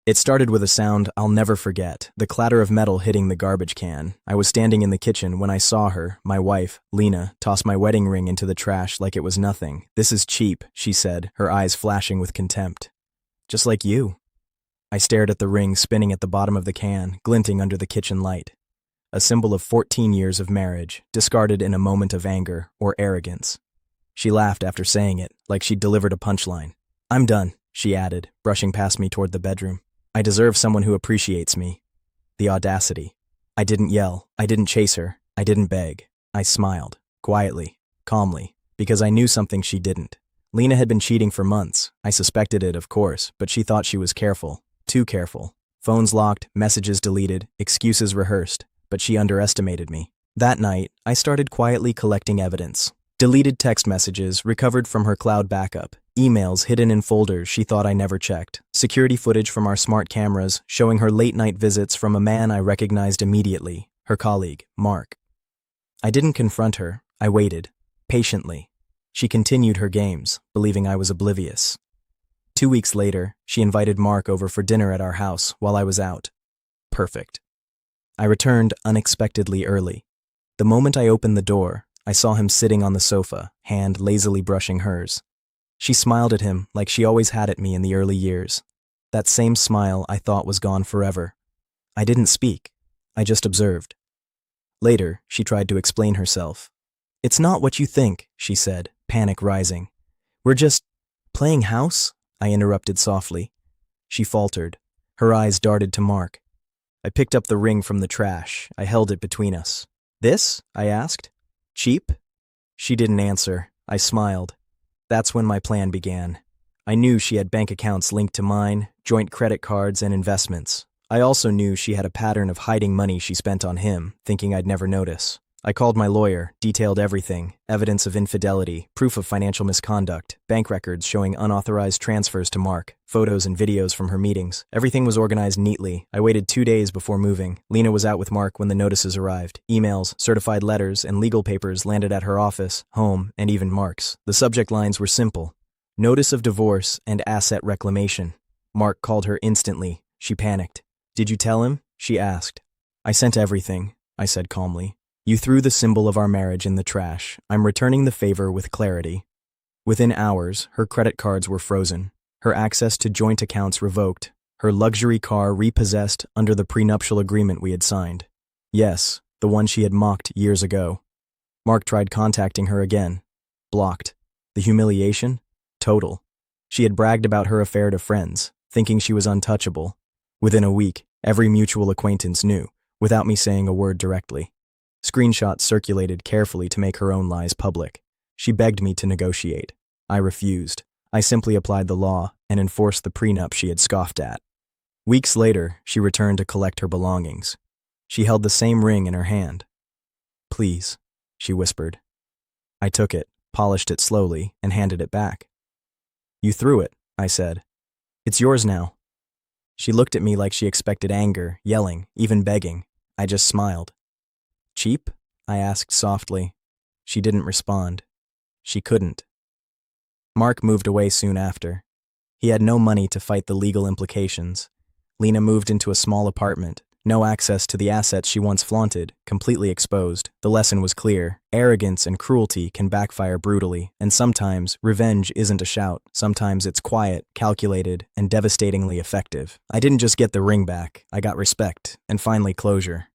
It started with a sound I'll never forget, the clatter of metal hitting the garbage can. I was standing in the kitchen when I saw her, my wife, Lena, toss my wedding ring into the trash like it was nothing. "This is cheap," she said, her eyes flashing with contempt. "Just like you." I stared at the ring spinning at the bottom of the can, glinting under the kitchen light. A symbol of 14 years of marriage, discarded in a moment of anger or arrogance. She laughed after saying it, like she'd delivered a punchline. "I'm done," she added, brushing past me toward the bedroom. "I deserve someone who appreciates me." The audacity. I didn't yell. I didn't chase her. I didn't beg. I smiled, quietly, calmly, because I knew something she didn't. Lena had been cheating for months. I suspected it, of course, but she thought she was careful. Too careful. Phones locked, messages deleted, excuses rehearsed, but she underestimated me. That night, I started quietly collecting evidence. Deleted text messages recovered from her cloud backup, emails hidden in folders she thought I never checked, security footage from our smart cameras showing her late-night visits from a man I recognized immediately, her colleague, Mark. I didn't confront her. I waited, patiently. She continued her games, believing I was oblivious. 2 weeks later, she invited Mark over for dinner at our house while I was out. Perfect. I returned unexpectedly early. The moment I opened the door, I saw him sitting on the sofa, hand lazily brushing hers. She smiled at him like she always had at me in the early years. That same smile I thought was gone forever. I didn't speak. I just observed. Later, she tried to explain herself. "It's not what you think," she said, panic rising. "We're just playing house?" I interrupted softly. She faltered. Her eyes darted to Mark. I picked up the ring from the trash. I held it between us. "This?" I asked. "Cheap?" She didn't answer. I smiled. That's when my plan began. I knew she had bank accounts linked to mine, joint credit cards, and investments. I also knew she had a pattern of hiding money she spent on him, thinking I'd never notice. I called my lawyer, detailed everything, evidence of infidelity, proof of financial misconduct, bank records showing unauthorized transfers to Mark, photos and videos from her meetings. Everything was organized neatly. I waited 2 days before moving. Lena was out with Mark when the notices arrived. Emails, certified letters, and legal papers landed at her office, home, and even Mark's. The subject lines were simple. Notice of divorce and asset reclamation. Mark called her instantly. She panicked. "Did you tell him?" she asked. "I sent everything," I said calmly. "You threw the symbol of our marriage in the trash. I'm returning the favor with clarity." Within hours, her credit cards were frozen, her access to joint accounts revoked, her luxury car repossessed under the prenuptial agreement we had signed. Yes, the one she had mocked years ago. Mark tried contacting her again. Blocked. The humiliation? Total. She had bragged about her affair to friends, thinking she was untouchable. Within a week, every mutual acquaintance knew, without me saying a word directly. Screenshots circulated carefully to make her own lies public. She begged me to negotiate. I refused. I simply applied the law and enforced the prenup she had scoffed at. Weeks later, she returned to collect her belongings. She held the same ring in her hand. "Please," she whispered. I took it, polished it slowly, and handed it back. "You threw it," I said. "It's yours now." She looked at me like she expected anger, yelling, even begging. I just smiled. "Cheap?" I asked softly. She didn't respond. She couldn't. Mark moved away soon after. He had no money to fight the legal implications. Lena moved into a small apartment, no access to the assets she once flaunted, completely exposed. The lesson was clear. Arrogance and cruelty can backfire brutally, and sometimes revenge isn't a shout. Sometimes it's quiet, calculated, and devastatingly effective. I didn't just get the ring back. I got respect, and finally closure.